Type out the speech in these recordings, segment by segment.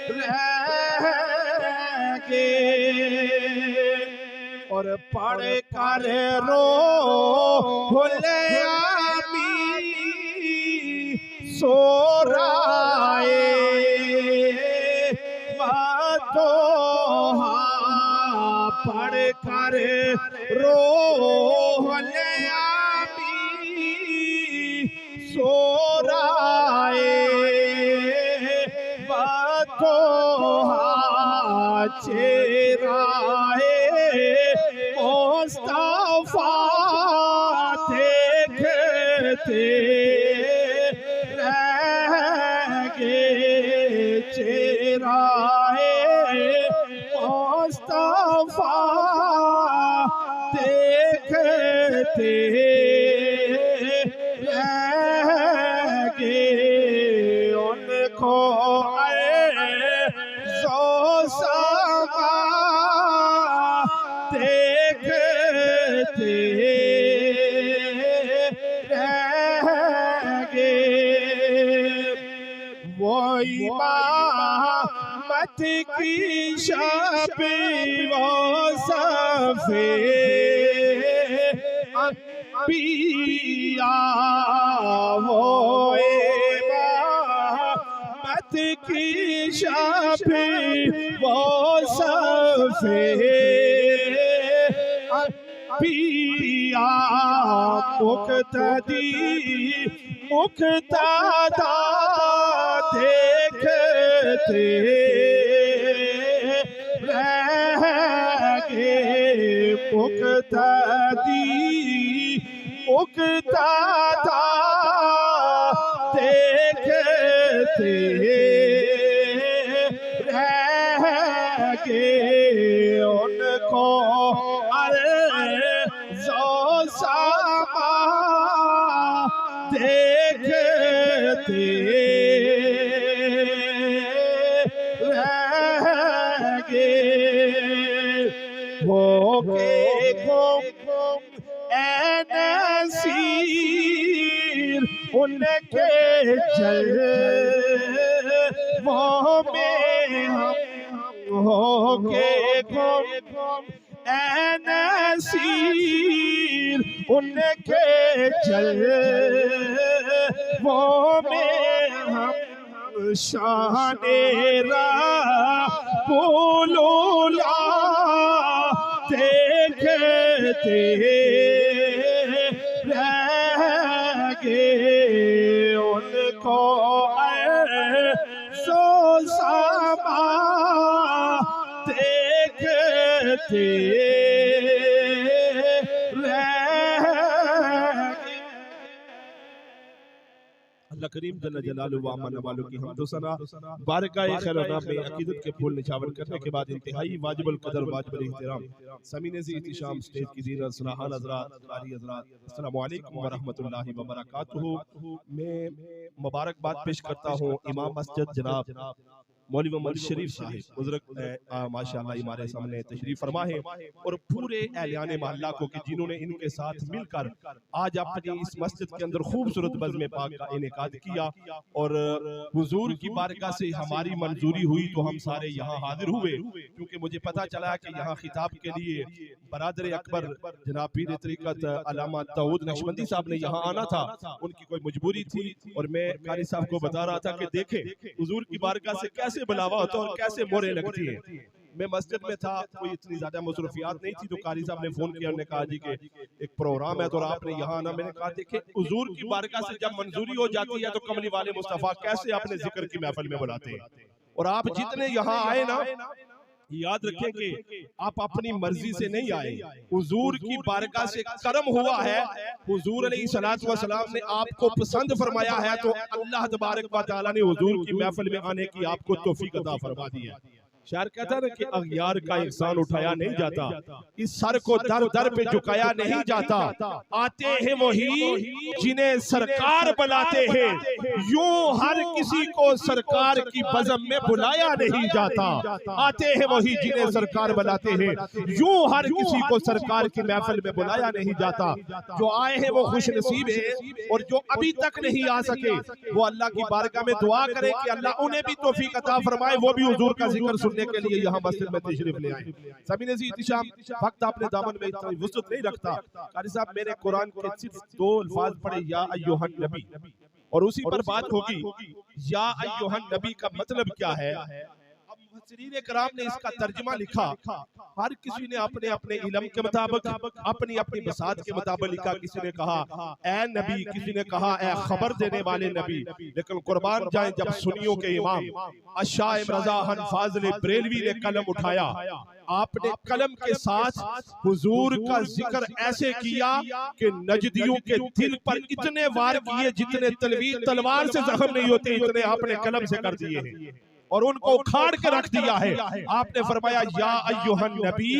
رہ گے اور پڑھ کر روح الامی سو رائے پڑھ کر روح الامی سو رائے چہرائے مصطفیٰ دیکھتے رہ گے چہرائے مصطفیٰ دیکھتے رہ گے ان کو دیکھتے رہ گے وہ امامت کی شب وہ صفے انبیاء وہ امامت کی شب وہ صفے انبیاء مقتدی مقتدا دیکھتے رہ گے مقتدی مقتدا دیکھتے رہ گے ان کو عرض و سما دیکھتے رہ گے ہو کے گم اے نصیر ان کے جلووں میں ہم ہو کے گم اے نصیر ان کے جلووں میں ہم شان رسول اللہ دیکھتے رہ گے ان کو عرض و سما دیکھتے اللہ کریم جل جلالہ و عما نوالہ کی حمد و ثنا بارگاہ خیر و نام میں عقیدت کے پھول نچھاور کرنے کے بعد انتہائی واجب القدر واجب الاحترام سمین زی احتشام سٹیج کی دینر سناحان حضرات قاری حضرات السلام علیکم ورحمۃ اللہ وبرکاتہ میں مبارکباد پیش کرتا ہوں امام مسجد جناب مولوی محمد شریف صاحب بزرگ ماشاءاللہ ہمارے سامنے تشریف فرما ہے اور پورے اہلیان محلہ کو کہ جنہوں نے ان کے ساتھ مل کر آج اپنی اس مسجد کے اندر خوبصورت بزم پاک کا انعقاد کیا اور حضور کی بارگاہ سے ہماری منظوری ہوئی تو ہم سارے یہاں حاضر ہوئے کیونکہ مجھے پتا چلا کہ یہاں خطاب کے لیے برادر اکبر جناب پیر طریقت علامہ داؤد نقشبندی صاحب نے یہاں آنا تھا ان کی کوئی مجبوری تھی اور میں قاری صاحب کو بتا رہا تھا کہ دیکھیں حضور کی بارگاہ سے کیسے بلاوا ہوتا اور کیسے مورے لگتی ہیں میں مسجد میں تھا کوئی اتنی زیادہ مصروفیات نہیں تھی تو قاری صاحب نے فون کیا انہوں نے کہا جی کہ ایک پروگرام ہے تو آپ نے یہاں آنا میں نے کہا دیکھیں حضور کی بارگاہ سے جب منظوری ہو جاتی ہے تو کملی والے مصطفیٰ کیسے اپنے ذکر کی محفل میں بلاتے ہیں اور آپ جتنے یہاں آئے نا یاد رکھیں کہ آپ اپنی مرضی سے نہیں آئے حضور کی بارگاہ سے کرم ہوا ہے حضور علیہ السلام نے آپ کو پسند فرمایا ہے تو اللہ تبارک و تعالی نے حضور کی محفل میں آنے کی آپ کو توفیق عطا فرما دی ہے شاعر کہتا ہے کہ اغیار کا احسان اٹھایا نہیں جاتا، اس سر کو در در پہ جھکایا نہیں جاتا، آتے ہیں وہی جنہیں سرکار بلاتے ہیں، یوں ہر کسی کو سرکار کی بزم میں بلایا نہیں جاتا، آتے ہیں وہی جنہیں سرکار بلاتے ہیں، یوں ہر کسی کو سرکار کی محفل میں بلایا نہیں جاتا۔ جو آئے ہیں وہ خوش نصیب ہیں، اور جو ابھی تک نہیں آ سکے وہ اللہ کی بارگاہ میں دعا کرے کہ اللہ انہیں بھی توفیق عطا فرمائے، وہ بھی حضور کا ذکر سننے کے لیے یہاں مسجد میں تشریف لے آئیں۔ سامعین عزیز احتشام، وقت اپنے دامن میں اتنی وسعت نہیں رکھتا، قاری صاحب میں نے قرآن کے صرف 2 الفاظ پڑھے، یا ایھا النبی، اور اسی پر بات ہوگی یا ایھا النبی کا مطلب کیا ہے۔ اب مفسرین کرام نے اس کا ترجمہ لکھا، ہر کسی نے اپنے اپنے علم کے مطابق، اپنی اپنی بساط کے مطابق لکھا۔ کسی نے کہا اے نبی، کسی نے کہا اے خبر دینے والے نبی، لیکن قربان جائیں جب سنیوں کے امام الشاعر رضا خان فاضل بریلوی نے قلم اٹھایا، آپ نے قلم کے ساتھ حضور کا ذکر ایسے کیا کہ نجدیوں کے دل پر اتنے وار کیے جتنے تلوار سے زخم نہیں ہوتے، اتنے آپ نے قلم سے کر دیے ہیں اور ان کو اکھاڑ کے رکھ دیا ہے۔ آپ نے فرمایا یا ایھا النبی،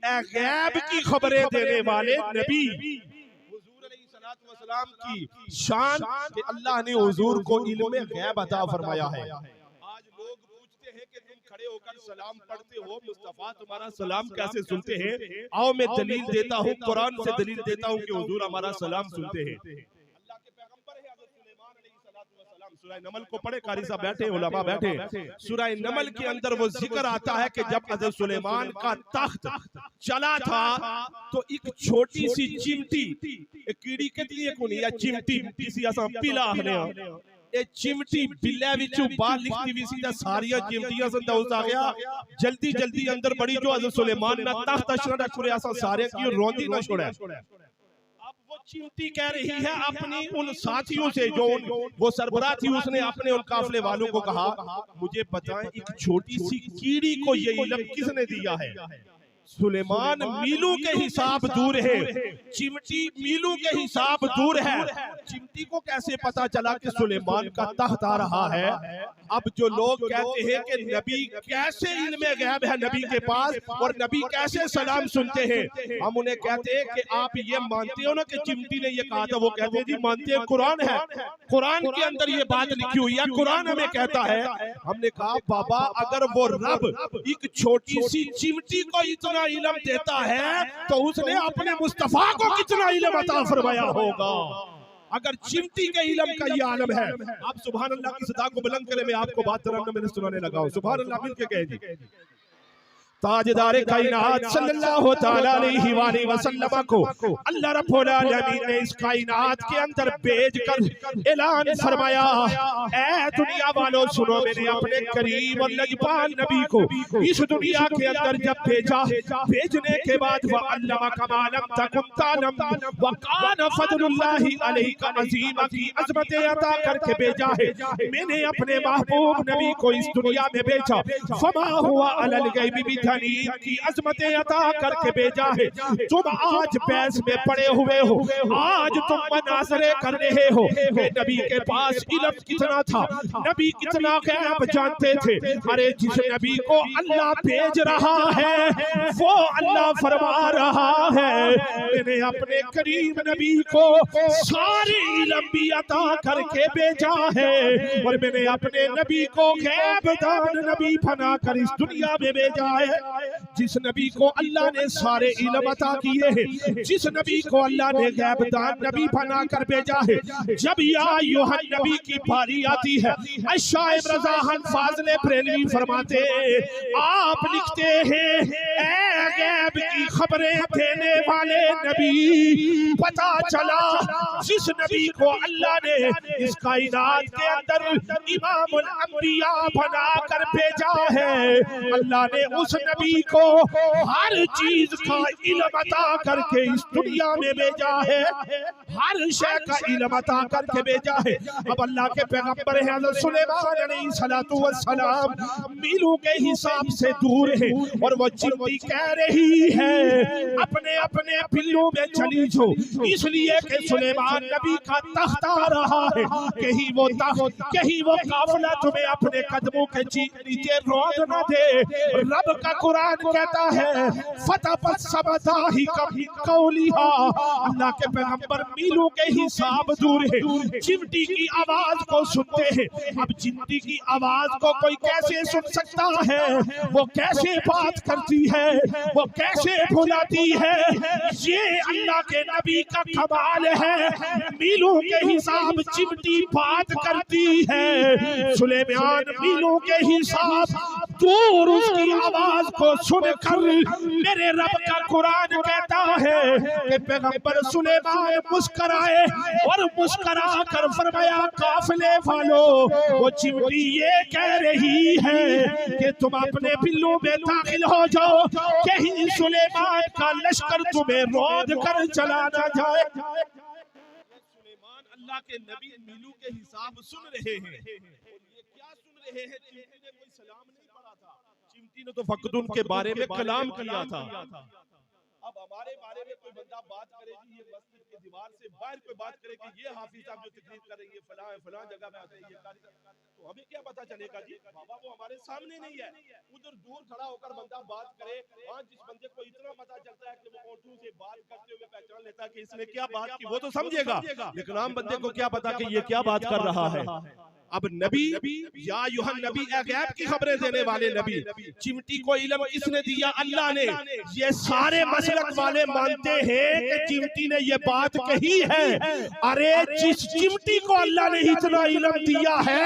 اے غیب کی خبریں دینے والے نبی۔ حضور علیہ السلام کی شان کہ اللہ نے حضور کو علم غیب عطا فرمایا ہے۔ آج لوگ پوچھتے ہیں کہ تم کھڑے ہو کر سلام پڑھتے ہو، مصطفیٰ تمہارا سلام کیسے سنتے ہیں؟ آؤ میں دلیل دیتا ہوں، قرآن سے دلیل دیتا ہوں کہ حضور ہمارا سلام سنتے ہیں۔ اللہ کے پیغمبر ہیں حضرت سلیمان علیہ السلام، سورہ نمل کو پڑھے، قاری صاحب بیٹھے، علماء بیٹھے۔ سورہ نمل کے اندر وہ ذکر آتا ہے کہ جب حضرت سلیمان کا تخت چلا تھا تو ایک چھوٹی سی چمٹی، ایک کیڑی کتنی ایک ہونی ہے چمٹی، کسی ایسا پیلا آنے اے چمٹی بلے وچوں باہر لکھتی بھی سی ساریاں چمٹیاں سن دوست آ گیا جلدی جلدی اندر بڑی جو حضرت سلیمان نہ تخت اشرا نہ چھوڑے ایسا سارے کی روندی نہ چھوڑے۔ اب وہ چمٹی کہہ رہی ہے اپنی ان ساتھیوں سے جو وہ سربراہ تھی، اس نے اپنے ان قافلے والوں کو کہا مجھے بتائیں ایک چھوٹی سی کیڑی کو یہ علم کس نے دیا ہے؟ سلیمان میلوں کے حساب دور ہے، چمٹی میلوں کے حساب دور ہے، چمٹی کو کیسے پتا چلا کہ سلیمان کا تخت آ رہا ہے؟ اب جو لوگ کہتے ہیں کہ نبی کیسے علم غیب ہے نبی کے پاس اور نبی کیسے سلام سنتے ہیں، ہم انہیں کہتے ہیں کہ آپ یہ مانتے ہو نا کہ چمٹی نے یہ کہا تھا؟ وہ کہتے ہیں جی مانتے ہیں، قرآن ہے، قرآن کے اندر یہ بات لکھی ہوئی ہے، قرآن ہمیں کہتا ہے۔ ہم نے کہا بابا اگر وہ رب ایک چھوٹی سی چمٹی کو اتنا علم دیتا ہے تو اس نے اپنے مصطفیٰ کو کتنا علم عطا فرمایا ہوگا؟ اگر چمٹی کے علم کا یہ عالم ہے، آپ سبحان اللہ کی صدا کو بلند کریں، میں آپ کو بات ترنم میں سنانے لگا ہوں، سبحان اللہ مل کے کہہ جی۔ تاجدار کائنات صلی اللہ تعالیٰ علیہ وآلہ وسلم کو اللہ رب العالمین نے اس کائنات کے اندر بھیج کر اعلان فرمایا اے دنیا والوں سنو، میں نے اپنے کریم اور لجپال نبی کو اس دنیا کے اندر جب بھیجا، بھیجنے کے بعد وَعَلَّمَكَ مَا لَمْ تَكُنْ تَعْلَمْ وَكَانَ فَضْلُ اللَّهِ عَلَيْكَ عَظِيمًا کی عظمتیں عطا کر کے بھیجا ہے۔ میں نے اپنے محبوب نبی کو اس دنیا میں بھیجا، فَمَا هُوَ عَلَى الْغَيْبِ بِدَلِيلٍ کی عظمتیں عطا کر کے بھیجا ہے۔ تم آج بیس میں پڑے ہوئے ہو، آج تم مناظرے کر رہے ہو کہ نبی کے پاس علم کتنا تھا، نبی کتنا غیب جانتے تھے۔ ارے جس نبی کو اللہ بھیج رہا ہے وہ اللہ فرما رہا ہے میں نے اپنے کریم نبی کو سارے علم بھی عطا کر کے بھیجا ہے، اور میں نے اپنے نبی کو غیب دان نبی بنا کر اس دنیا میں بھیجا ہے۔ جس نبی کو اللہ نے سارے علم عطا کیے ہیں، جس نبی کو اللہ نے غیب دان نبی بنا کر بھیجا ہے، جب یا ایھا النبی کی باری آتی ہے، الشاعر رضا خان فاضل بریلوی فرماتے آپ لکھتے ہیں اے غیب کی خبریں دینے والے نبی، پتا چلا جس نبی کو اللہ نے اس کائنات کے اندر امام الانبیاء بنا کر بھیجا ہے، اللہ نے اس نبی کو ہر چیز کا علم عطا کر کے اس دنیا میں بھیجا ہے، ہر شے کا علم عطا کر کے بھیجا ہے۔ اب اللہ کے پیغمبر ہیں حضرت سلیمان علیہ السلام میلوں کے حساب سے دور ہے، اور وہ چمٹی کہہ کہہ رہی ہے اپنے اپنے پلوں میں چلی جو، اس لیے کہ سلیمان نبی کا تخت آ رہا ہے، کہیں وہ تخت کہیں وہ قافلہ تمہیں اپنے قدموں کے نیچے روند نہ دے۔ رب کا قرآن کہتا ہے فَتَبَسَّمَ قَوْلِهَا، اللہ کے پیغمبر میلوں کے حساب دور ہے، چمٹی کی آواز کو سنتے ہیں۔ اب چمٹی کی آواز کو کوئی کیسے سن سکتا ہے؟ وہ کیسے بات کرتی ہے، وہ کیسے بھلاتی ہے؟ یہ اللہ کے نبی کا کمال ہے، میلوں کے حساب چمٹی بات کرتی ہے۔ سلیمان میلوں کے حساب دور اس کی آواز کو سن کر میرے رب کا قرآن کہتا ہے کہ پیغمبر سلیمان مسکرائے اور مسکرا کر فرمایا قافلے والوں، وہ چمٹی یہ کہہ رہی ہے کہ تم اپنے پلوں میں داخل ہو جاؤ، کہیں سلیمان کا لشکر تمہیں رود کر چلا نہ جائے۔ سلیمان اللہ کے نبی میلوں کے حساب سن رہے ہیں، اور یہ کیا سن رہے ہیں؟ چمٹی نے کوئی سلام نہیں پڑھا تھا، چمٹی نے تو فقط ان کے بارے میں کلام کیا تھا۔ اب ہمارے بارے میں کوئی بندہ بات کرے کہ یہ مسجد کی دیوار سے باہر کوئی بات کرے کہ یہ حافظ صاحب جو تقریر کر رہی ہے فلاں فلاں جگہ میں آتے ہیں یہ کر، تو ہمیں کیا پتا چلے گا جی؟ بابا وہ ہمارے سامنے نہیں ہے، ادھر دور کھڑا ہو کر بندہ بات کرے، ہاں جس بندے کو اتنا پتا چلتا ہے کہ وہ اونٹوں سے بات کرتے ہوئے پہچان لیتا ہے کہ اس نے کیا بات کی، وہ تو سمجھے گا، لیکن عام بندے کو کیا پتا کہ یہ کیا بات کر رہا ہے۔ اب نبی یا یوحنا نبی غیب کی خبریں دینے والے نبی، چمٹی کو علم کس نے دیا؟ اللہ نے۔ یہ سارے مسلک والے مانتے ہیں کہ چمٹی نے یہ بات کہی ہے۔ ارے جس چمٹی کو اللہ نے اتنا علم دیا ہے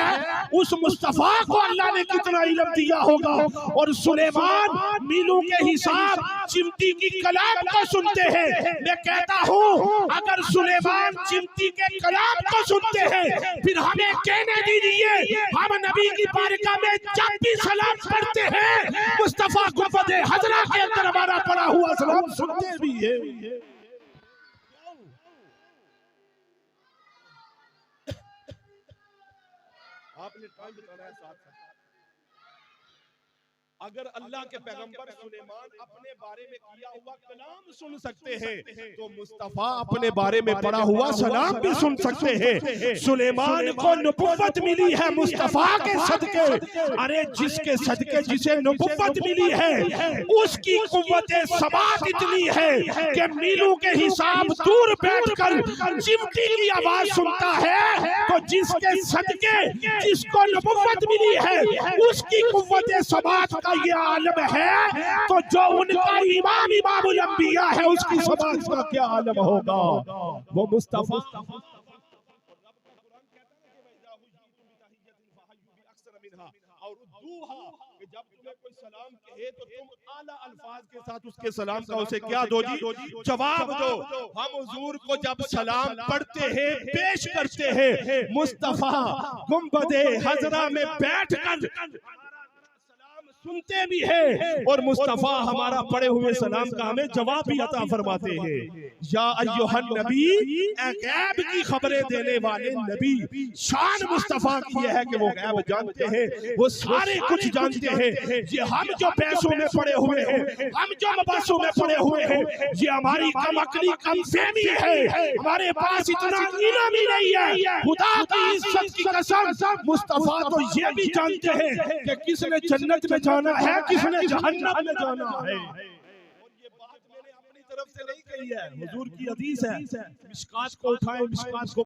اس مصطفیٰ کو اللہ نے کتنا علم دیا ہوگا۔ اور سلیمان میلوں کے حساب چمٹی کی کلام کو سنتے ہیں۔ میں کہتا ہوں اگر سلیمان چمٹی کے کلام کو سنتے ہیں پھر ہمیں کہنے دیجیے ہم نبی کی بارگاہ میں جب بھی سلام پڑھتے ہیں مصطفیٰ گنبد حضرہ کے اندر ہمارا پڑھا ہوا سلام سنتے بھی ہیں۔ آپ نے ٹائم بتانا ہے ساتھ ساتھ۔ اگر اللہ کے پیغمبر سلیمان اپنے بارے میں کیا ہوا کلام سن سکتے ہیں تو مصطفیٰ اپنے بارے میں پڑھا ہوا سلام بھی سن سکتے ہیں۔ سلیمان کو نبوت ملی ہے مصطفیٰ کے صدقے۔ ارے جس کے صدقے جسے نبوت ملی ہے اس کی قوت سماعت اتنی ہے کہ میلوں کے حساب دور بیٹھ کر چمٹی کی آواز سنتا ہے، تو جس کے صدقے جس کو نبوت ملی ہے اس کی قوت سماعت یہ عالم ہے، تو جو ان کا امام الانبیاء ہے اس کی سماعت کا کیا عالم ہوگا؟ وہ مصطفیٰ جب تمہیں کوئی سلام کہے تو تم اعلیٰ الفاظ کے ساتھ اس کے سلام کا اسے کیا دو جی؟ جواب دو۔ ہم حضور کو جب سلام پڑھتے ہیں پیش کرتے ہیں مصطفیٰ گنبد حضرہ میں بیٹھ کر سنتے بھی ہیں، اور مصطفیٰ ہمارا پڑھے ہوئے سلام کا ہمیں جواب بھی عطا فرماتے ہیں۔ یا ایھا النبی، اے غیب کی خبریں دینے والے نبی، شان مصطفیٰ کی یہ ہے کہ وہ غیب جانتے ہیں، وہ سارے کچھ جانتے ہیں۔ یہ ہم جو پیسوں میں پڑے ہوئے ہیں، ہم جو مباحثوں میں پڑے ہوئے ہیں، یہ ہماری کم عقلی کم فہمی ہے، ہمارے پاس اتنا علم ہی نہیں ہے۔ خدا کی عزت کی قسم مصطفیٰ تو یہ بھی جانتے ہیں کہ کس نے جنت میں جانا ہے کس نے جہنم میں جانا ہے۔ اور یہ بات میں نے اپنی طرف سے نہیں کہی ہے، حضور کی حدیث ہے۔ مشکات کو اٹھائیں، مشکات کو